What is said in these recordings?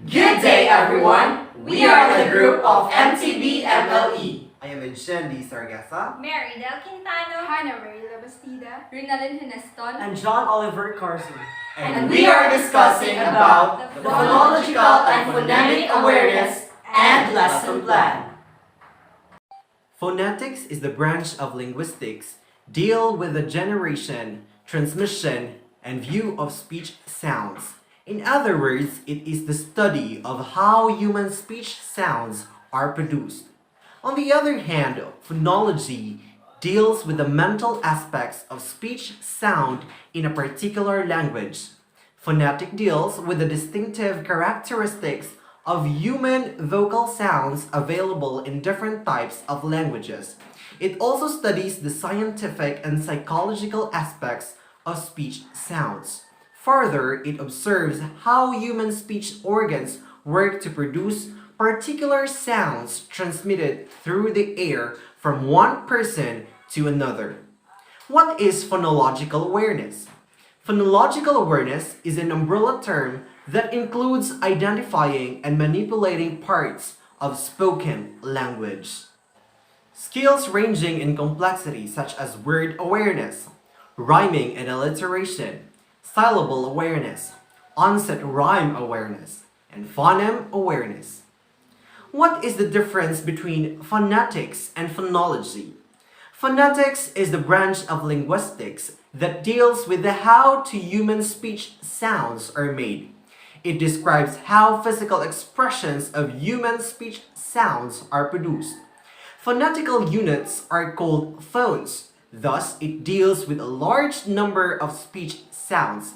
Good day, everyone! We are the group of MTB-MLE. I am Jendy Sargasa, Mary Del Quintano, Hannah Marila Bastida, Rinalyn Hineston, and John Oliver Carson. And we are discussing about the phonological and phonemic awareness and lesson plan. Phonetics is the branch of linguistics deal with the generation, transmission, and view of speech sounds. In other words, it is the study of how human speech sounds are produced. On the other hand, phonology deals with the mental aspects of speech sound in a particular language. Phonetic deals with the distinctive characteristics of human vocal sounds available in different types of languages. It also studies the scientific and psychological aspects of speech sounds. Further, it observes how human speech organs work to produce particular sounds transmitted through the air from one person to another. What is phonological awareness? Phonological awareness is an umbrella term that includes identifying and manipulating parts of spoken language. Skills ranging in complexity such as word awareness, rhyming and alliteration, syllable awareness, onset rhyme awareness, and phoneme awareness. What is the difference between phonetics and phonology? Phonetics is the branch of linguistics that deals with the how to human speech sounds are made. It describes how physical expressions of human speech sounds are produced. Phonetical units are called phones, thus it deals with a large number of speech sounds.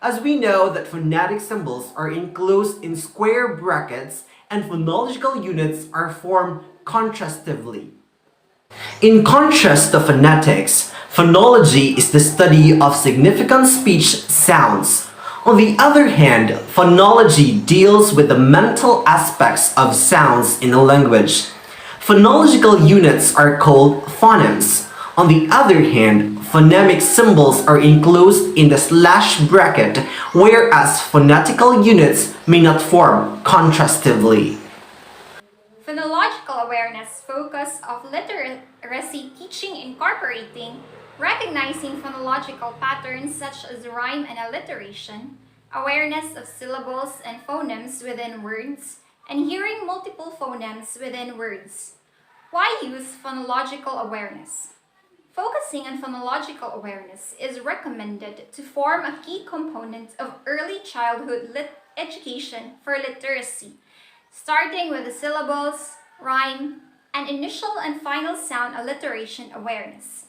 As we know that phonetic symbols are enclosed in square brackets and phonological units are formed contrastively. In contrast to phonetics, phonology is the study of significant speech sounds. On the other hand, phonology deals with the mental aspects of sounds in a language. Phonological units are called phonemes. On the other hand, phonemic symbols are enclosed in the slash bracket, whereas phonetical units may not form contrastively. Phonological awareness focus of literacy teaching incorporating recognizing phonological patterns such as rhyme and alliteration, awareness of syllables and phonemes within words, and hearing multiple phonemes within words. Why use phonological awareness? Focusing on phonological awareness is recommended to form a key component of early childhood education for literacy, starting with the syllables, rhyme, and initial and final sound alliteration awareness.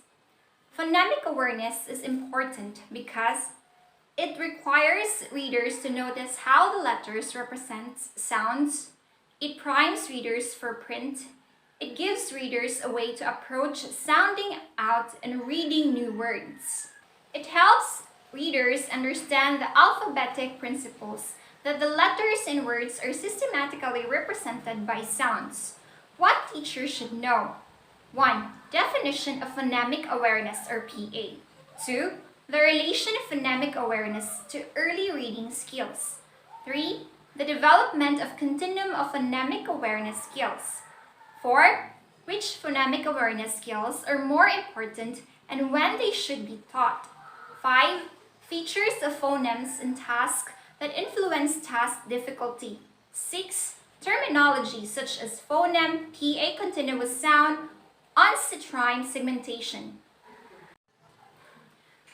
Phonemic awareness is important because it requires readers to notice how the letters represent sounds, it primes readers for print, it gives readers a way to approach sounding out and reading new words. It helps readers understand the alphabetic principles that the letters in words are systematically represented by sounds. What teachers should know? 1. Definition of phonemic awareness or PA. 2. The relation of phonemic awareness to early reading skills. 3. The development of continuum of phonemic awareness skills. 4. Which phonemic awareness skills are more important and when they should be taught. 5. Features of phonemes and tasks that influence task difficulty. 6. Terminology such as phoneme, PA continuous sound, onset rhyme segmentation.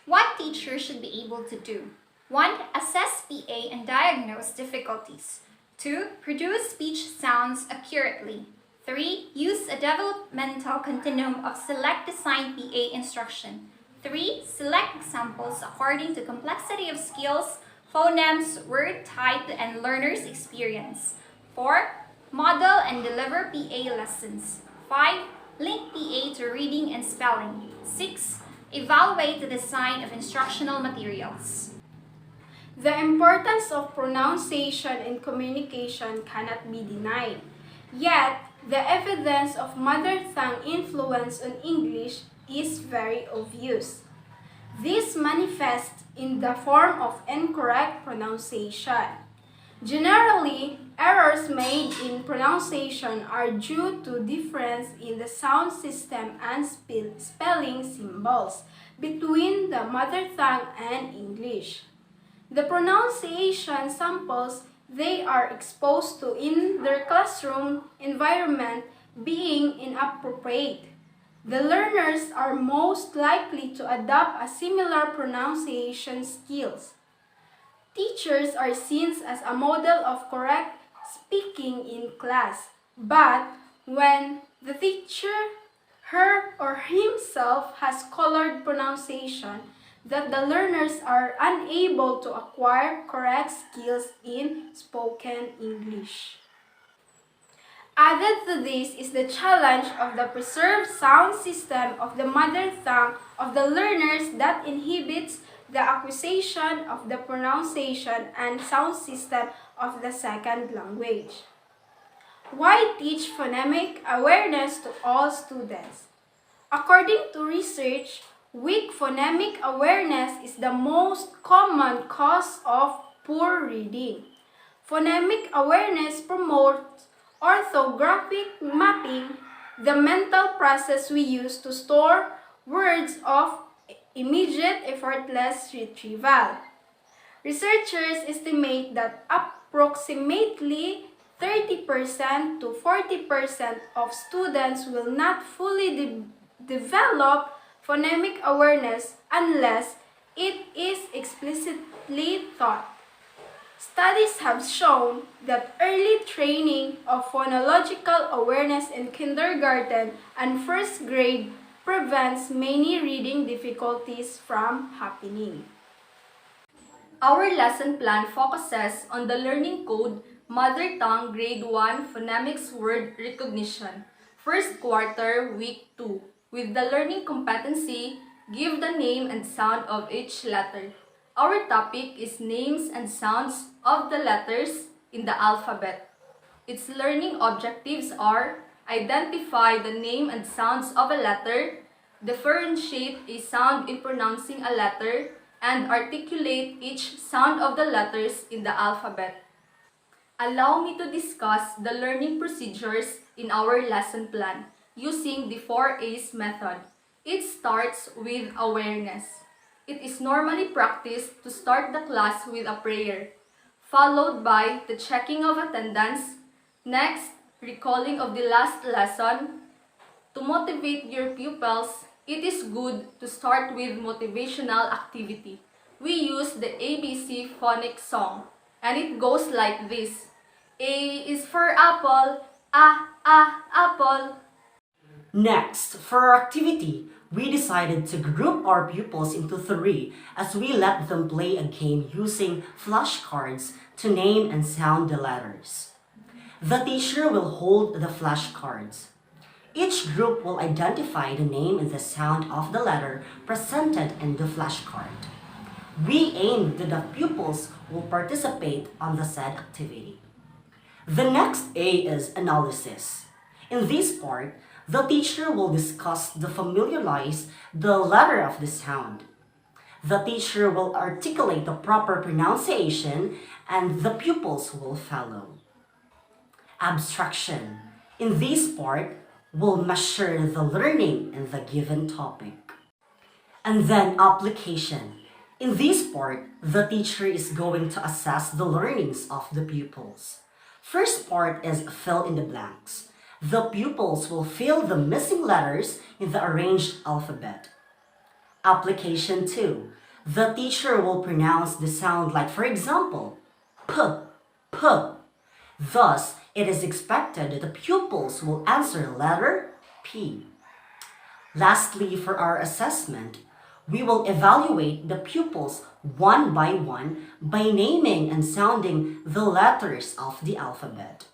What teachers should be able to do? 1. Assess PA and diagnose difficulties. 2. Produce speech sounds accurately. 3. Use a developmental continuum of select design PA instruction. 3. Select examples according to complexity of skills, phonemes, word type, and learner's experience. 4. Model and deliver PA lessons. 5. Link PA to reading and spelling. 6. Evaluate the design of instructional materials. The importance of pronunciation in communication cannot be denied. Yet, the evidence of mother tongue influence on English is very obvious. This manifests in the form of incorrect pronunciation. Generally, Errors made in pronunciation are due to difference in the sound system and spelling symbols between the mother tongue and English. The pronunciation samples they are exposed to in their classroom environment being inappropriate. The learners are most likely to adopt a similar pronunciation skills. Teachers are seen as a model of correct speaking in class, but when the teacher, her or himself, has colored pronunciation, that the learners are unable to acquire correct skills in spoken English. Added to this is the challenge of the preserved sound system of the mother tongue of the learners that inhibits the acquisition of the pronunciation and sound system of the second language. Why teach phonemic awareness to all students? According to research, weak phonemic awareness is the most common cause of poor reading. Phonemic awareness promotes orthographic mapping, the mental process we use to store words of immediate effortless retrieval. Researchers estimate that approximately 30% to 40% of students will not fully develop phonemic awareness unless it is explicitly taught. Studies have shown that early training of phonological awareness in kindergarten and first grade prevents many reading difficulties from happening. Our lesson plan focuses on the learning code Mother Tongue Grade 1 Phonemics Word Recognition, first quarter, week 2, with the learning competency, give the name and sound of each letter. Our topic is names and sounds of the letters in the alphabet. Its learning objectives are identify the name and sounds of a letter, differentiate a sound in pronouncing a letter, and articulate each sound of the letters in the alphabet. Allow me to discuss the learning procedures in our lesson plan using the 4A's method. It starts with awareness. It is normally practiced to start the class with a prayer, followed by the checking of attendance, next, recalling of the last lesson. To motivate your pupils, it is good to start with motivational activity. We use the ABC phonics song, and it goes like this. A is for apple, apple. Next, for our activity, we decided to group our pupils into 3 as we let them play a game using flashcards to name and sound the letters. The teacher will hold the flashcards. Each group will identify the name and the sound of the letter presented in the flashcard. We aim that the pupils will participate on the said activity. The next A is analysis. In this part, the teacher will discuss the familiarize the letter of the sound. The teacher will articulate the proper pronunciation and the pupils will follow. Abstraction. In this part, we'll measure the learning in the given topic. And then application. In this part, the teacher is going to assess the learnings of the pupils. First part is fill in the blanks. The pupils will fill the missing letters in the arranged alphabet. Application 2. The teacher will pronounce the sound like, for example, p, p. Thus, it is expected that the pupils will answer letter P. Lastly, for our assessment, we will evaluate the pupils one by naming and sounding the letters of the alphabet.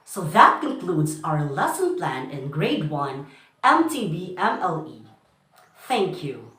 So that concludes our lesson plan in Grade 1 MTB-MLE. Thank you.